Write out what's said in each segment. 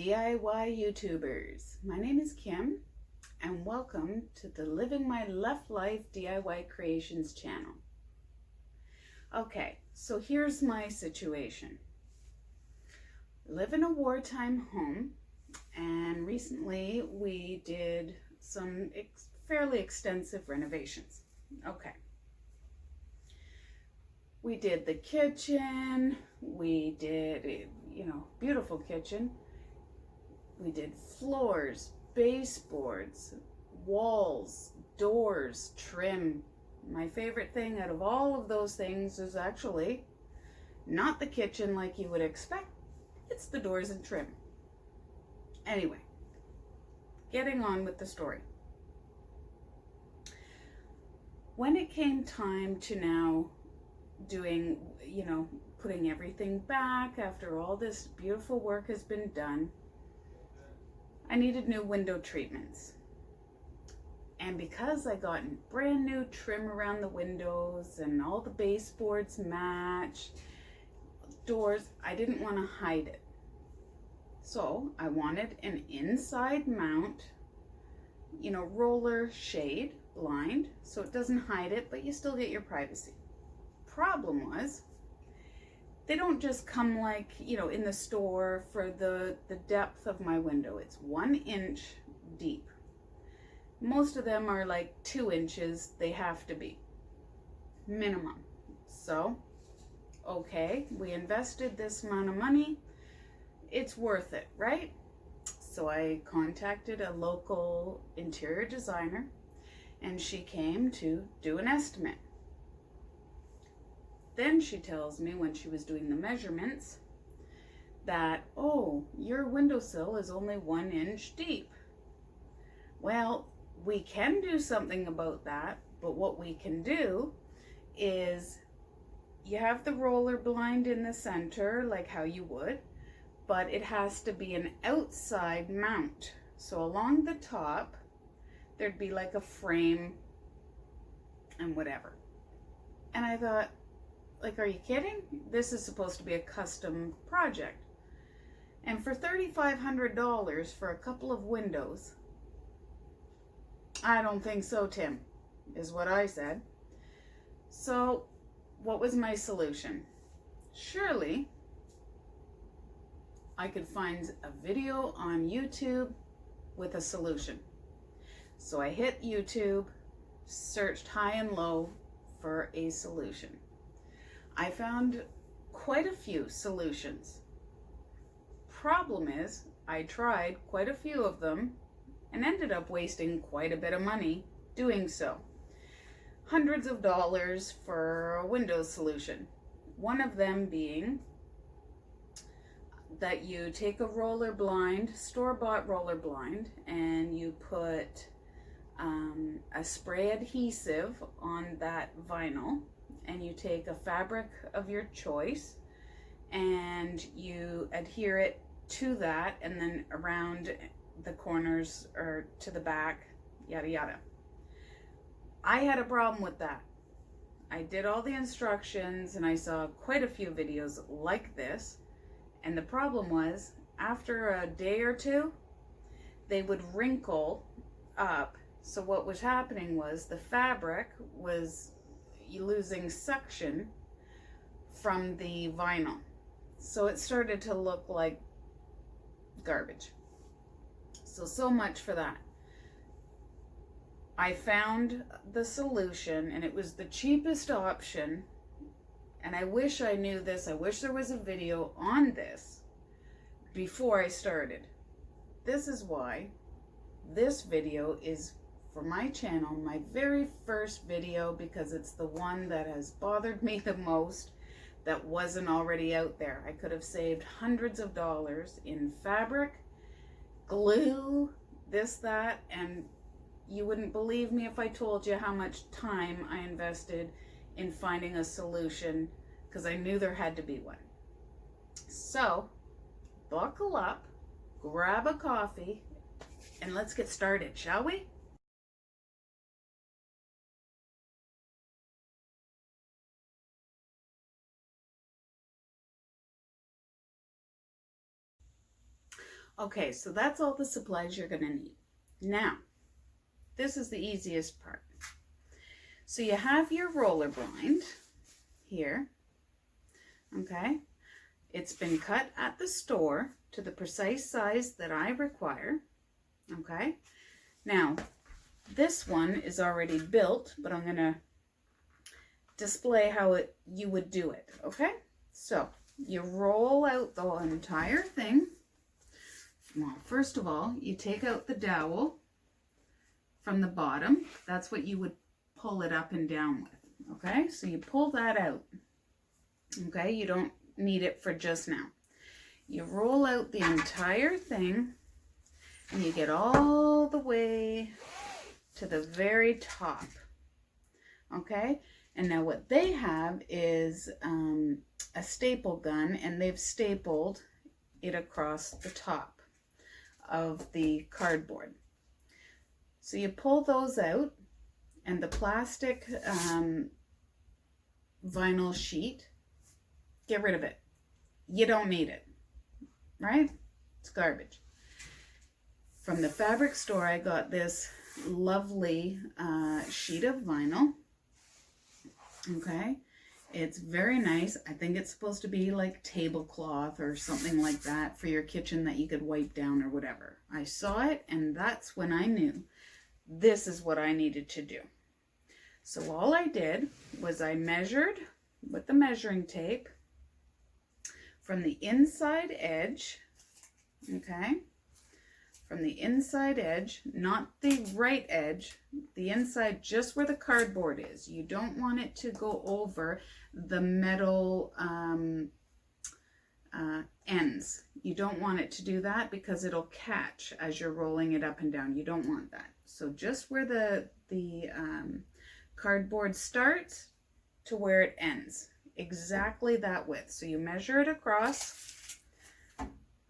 DIY YouTubers. My name is Kim and welcome to the Living My Left Life DIY Creations channel. Okay, so here's my situation. I live in a wartime home and recently we did some fairly extensive renovations. Okay. We did the kitchen, we did, beautiful kitchen. We did floors, baseboards, walls, doors, trim. My favorite thing out of all of those things is actually not the kitchen like you would expect. It's the doors and trim. Anyway, getting on with the story. When it came time to now doing, putting everything back after all this beautiful work has been done, I needed new window treatments. And because I got brand new trim around the windows and all the baseboards match, doors, I didn't want to hide it. So I wanted an inside mount, roller shade blind, so it doesn't hide it, but you still get your privacy. Problem was, they don't just come like, in the store for the depth of my window. It's 1 inch deep. Most of them are like 2 inches. They have to be minimum. So, okay, we invested this amount of money. It's worth it, right? So I contacted a local interior designer and she came to do an estimate. Then she tells me when she was doing the measurements that, oh, your windowsill is only 1 inch deep. Well, we can do something about that, but what we can do is you have the roller blind in the center like how you would, but it has to be an outside mount. So along the top, there'd be like a frame and whatever. And I thought, like, are you kidding? This is supposed to be a custom project. And for $3,500 for a couple of windows, I don't think so, Tim, is what I said. So what was my solution? Surely I could find a video on YouTube with a solution. So I hit YouTube, searched high and low for a solution. I found quite a few solutions. Problem is, I tried quite a few of them and ended up wasting quite a bit of money doing so. Hundreds of dollars for a Windows solution. One of them being that you take a roller blind, store-bought roller blind, and you put a spray adhesive on that vinyl, and you take a fabric of your choice and you adhere it to that and then around the corners or to the back, yada yada. I had a problem with that. I did all the instructions and I saw quite a few videos like this, and the problem was after a day or two they would wrinkle up. So what was happening was the fabric was losing suction from the vinyl, so it started to look like garbage. So much for that. I found the solution and it was the cheapest option, and I wish I knew this. I wish there was a video on this before I started. This is why this video is for my channel, my very first video, because it's the one that has bothered me the most that wasn't already out there. I could have saved hundreds of dollars in fabric, glue, this, that, and you wouldn't believe me if I told you how much time I invested in finding a solution, because I knew there had to be one. So, buckle up, grab a coffee, and let's get started, shall we? Okay, so that's all the supplies you're going to need. Now, this is the easiest part. So you have your roller blind here, okay? It's been cut at the store to the precise size that I require, okay? Now, this one is already built, but I'm going to display how you would do it, okay? So, you roll out the entire thing. Well, first of all, you take out the dowel from the bottom. That's what you would pull it up and down with, okay? So you pull that out, okay? You don't need it for just now. You roll out the entire thing, and you get all the way to the very top, okay? And now what they have is a staple gun, and they've stapled it across the top of the cardboard. So you pull those out, and the plastic vinyl sheet, get rid of it. You don't need it, right? It's garbage. From the fabric store, I got this lovely sheet of vinyl. Okay, it's very nice. I think it's supposed to be like tablecloth or something like that for your kitchen that you could wipe down or whatever. I saw it, and that's when I knew this is what I needed to do. So all I did was I measured with the measuring tape from the inside edge, okay, from the inside edge, not the right edge, the inside, just where the cardboard is. You don't want it to go over the metal ends. You don't want it to do that because it'll catch as you're rolling it up and down. You don't want that. So just where the cardboard starts to where it ends, exactly that width. So you measure it across,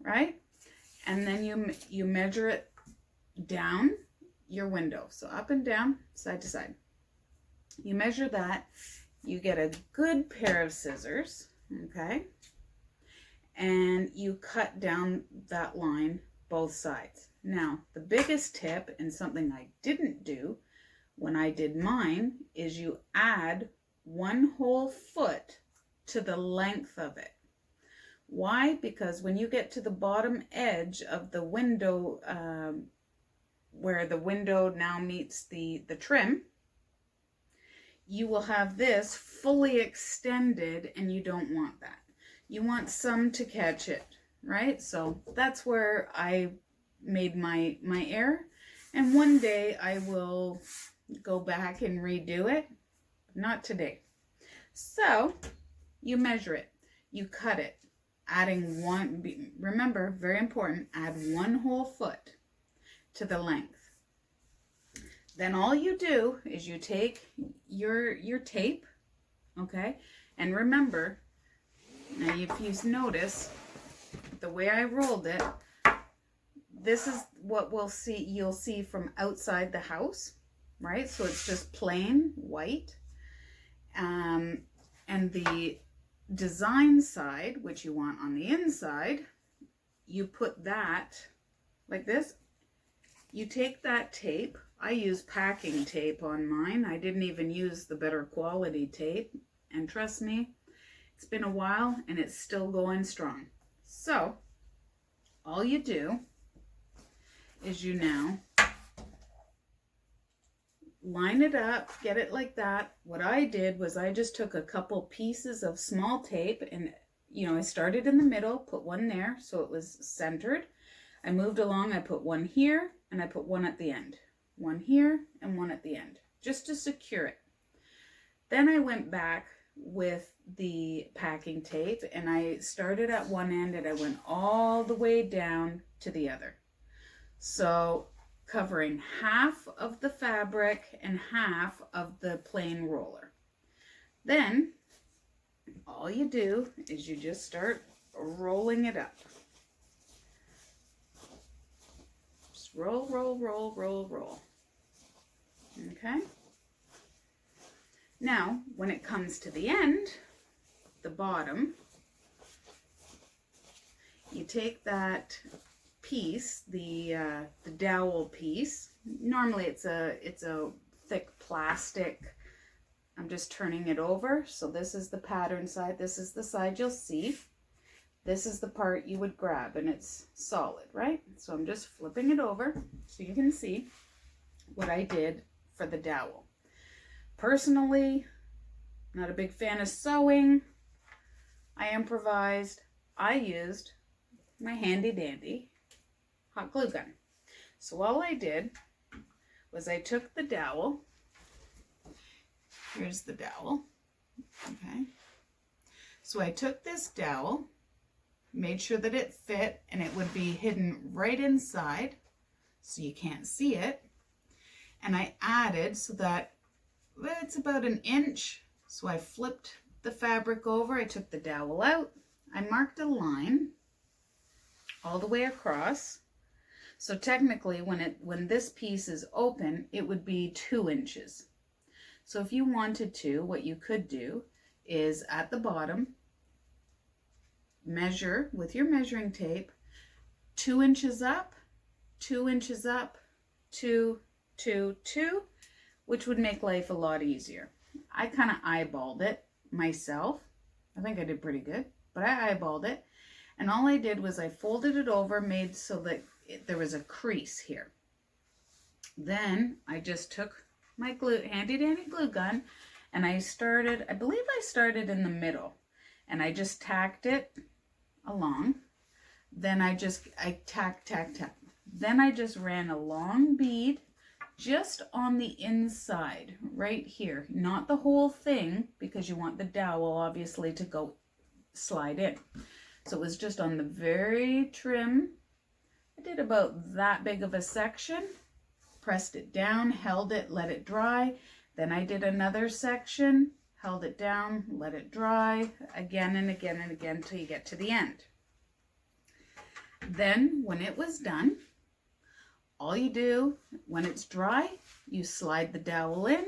right? And then you measure it down your window. So up and down, side to side. You measure that. You get a good pair of scissors, okay? And you cut down that line both sides. Now, the biggest tip, and something I didn't do when I did mine, is you add 1 whole foot to the length of it. Why? Because when you get to the bottom edge of the window, where the window now meets the trim, you will have this fully extended, and you don't want that. You want some to catch it, right? So that's where I made my error, and one day I will go back and redo it. Not today. So you measure it, you cut it, adding remember, very important, add 1 whole foot to the length. Then all you do is you take your tape, okay? And remember, now if you notice, the way I rolled it, this is what you'll see from outside the house, right? So it's just plain white. And the design side, which you want on the inside, you put that like this. You take that tape. I use packing tape on mine. I didn't even use the better quality tape. And trust me, it's been a while and it's still going strong. So all you do is you now line it up, get it like that. What I did was I just took a couple pieces of small tape, and I started in the middle, put one there so it was centered. I moved along, I put one here, and I put one at the end. One here and one at the end, just to secure it. Then I went back with the packing tape, and I started at one end and I went all the way down to the other. So covering half of the fabric and half of the plain roller. Then all you do is you just start rolling it up. Just roll, roll, roll, roll, roll. Okay? Now, when it comes to the end, the bottom, you take that piece, the dowel piece. Normally it's a thick plastic. I'm just turning it over. So this is the pattern side. This is the side you'll see. This is the part you would grab, and it's solid, right? So I'm just flipping it over so you can see what I did for the dowel. Personally, not a big fan of sewing. I improvised. I used my handy dandy hot glue gun. So all I did was I took the dowel. Here's the dowel. Okay. So I took this dowel, made sure that it fit, and it would be hidden right inside so you can't see it. And I added so that it's about an inch. So I flipped the fabric over. I took the dowel out. I marked a line all the way across. So technically when this piece is open, it would be 2 inches. So if you wanted to, what you could do is at the bottom, measure with your measuring tape 2 inches up, 2 inches up, 2, 2, 2, which would make life a lot easier. I kind of eyeballed it myself. I think I did pretty good, but I eyeballed it. And all I did was I folded it over, made so that there was a crease here. Then I just took my handy dandy glue gun, and I believe I started in the middle, and I just tacked it along. Then I tack. Then I just ran a long bead just on the inside right here, not the whole thing, because you want the dowel obviously to go slide in. So it was just on the very trim. I did about that big of a section, pressed it down, held it, let it dry. Then I did another section, held it down, let it dry, again and again and again until you get to the end. Then when it was done, all you do when it's dry, you slide the dowel in,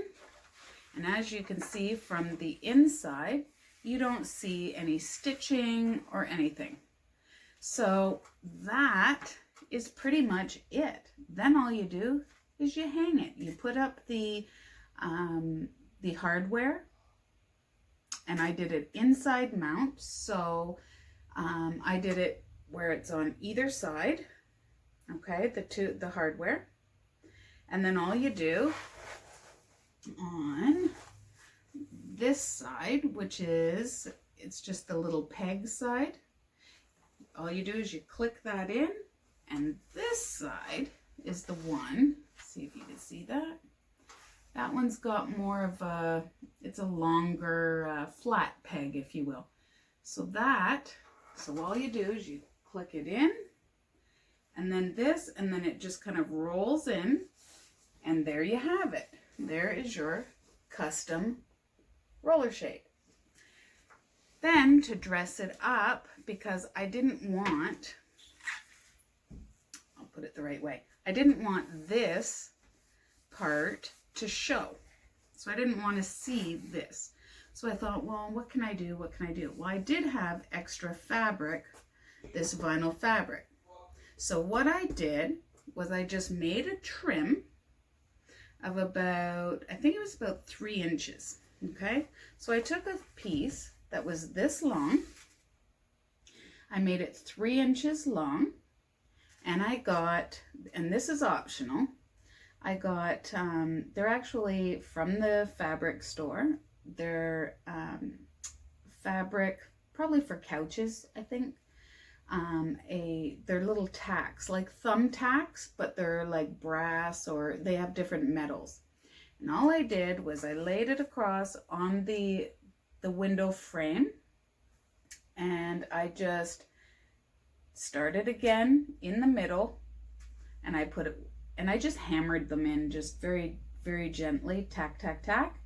and as you can see from the inside, you don't see any stitching or anything. So that is pretty much it. Then all you do is you hang it. You put up the hardware, and I did it inside mount. So I did it where it's on either side. Okay, the hardware, and then all you do on this side, which is, it's just the little peg side, all you do is you click that in, and this side is the one, see if you can see that. That one's got more of a, it's a longer flat peg, if you will. So all you do is you click it in, and then this, and then it just kind of rolls in, and there you have it. There is your custom roller shade. Then to dress it up, because I didn't want, I'll put it the right way, I didn't want this part to show. So I didn't want to see this. So I thought, well, what can I do? What can I do? Well, I did have extra fabric, this vinyl fabric. So what I did was I just made a trim of about, I think it was about 3 inches. Okay, so I took a piece that was this long, I made it 3 inches long, and I got, and this is optional, I got, they're actually from the fabric store, they're fabric, probably for couches, I think. They're little tacks, like thumb tacks, but they're like brass, or they have different metals. And all I did was I laid it across on the window frame, and I just started again in the middle, and I put it, and I just hammered them in just very, very gently, tack, tack, tack.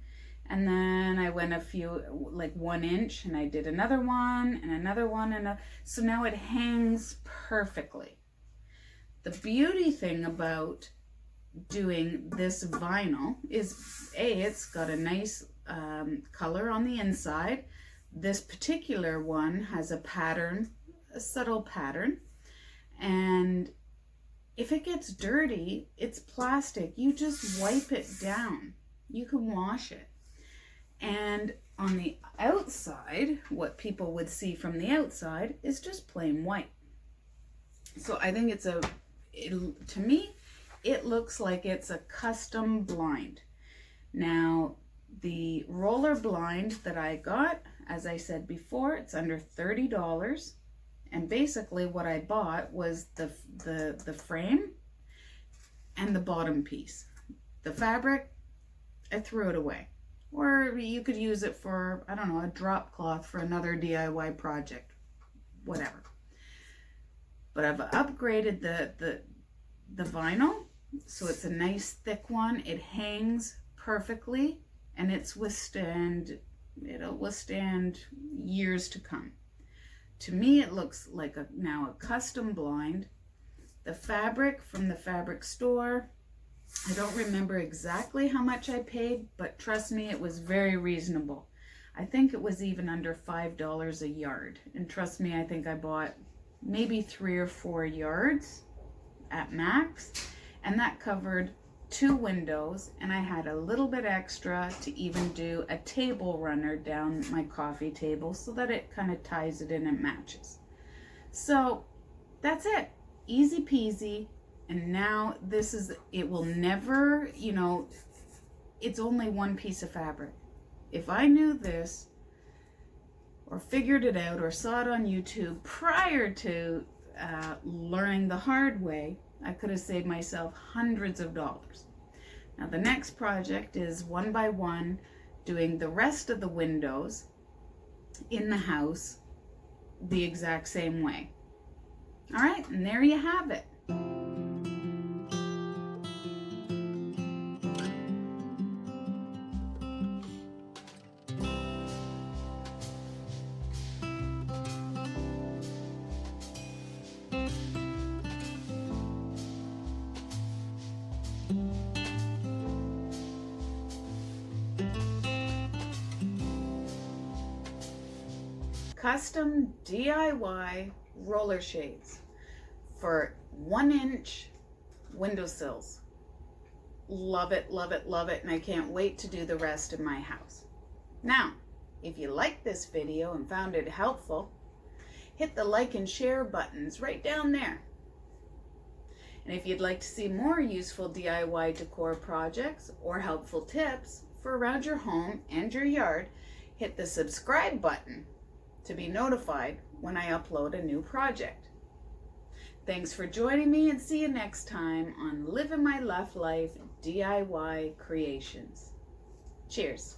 And then I went a few, like 1 inch, and I did another one and another one, so now it hangs perfectly. The beauty thing about doing this vinyl is, it's got a nice color on the inside. This particular one has a pattern, a subtle pattern, and if it gets dirty, it's plastic. You just wipe it down. You can wash it. And on the outside, what people would see from the outside is just plain white. So I think to me, it looks like it's a custom blind. Now, the roller blind that I got, as I said before, it's under $30. And basically what I bought was the frame and the bottom piece. The fabric, I threw it away. Or you could use it for, I don't know, a drop cloth for another DIY project, whatever. But I've upgraded the vinyl, so it's a nice thick one. It hangs perfectly, and it'll withstand years to come. To me, it looks like now a custom blind. The fabric from the fabric store, I don't remember exactly how much I paid, but trust me, it was very reasonable. I think it was even under $5 a yard. And trust me, I think I bought maybe 3 or 4 yards at max. And that covered 2 windows, and I had a little bit extra to even do a table runner down my coffee table so that it kind of ties it in and matches. So that's it. Easy peasy. And now it will never, it's only one piece of fabric. If I knew this or figured it out or saw it on YouTube prior to learning the hard way, I could have saved myself hundreds of dollars. Now the next project is 1 by 1, doing the rest of the windows in the house the exact same way. All right, and there you have it. Custom DIY roller shades for 1-inch windowsills. Love it, love it, love it, and I can't wait to do the rest in my house. Now, if you liked this video and found it helpful, hit the like and share buttons right down there. And if you'd like to see more useful DIY decor projects or helpful tips for around your home and your yard, hit the subscribe button to be notified when I upload a new project. Thanks for joining me, and see you next time on Living My Left Life DIY Creations. Cheers.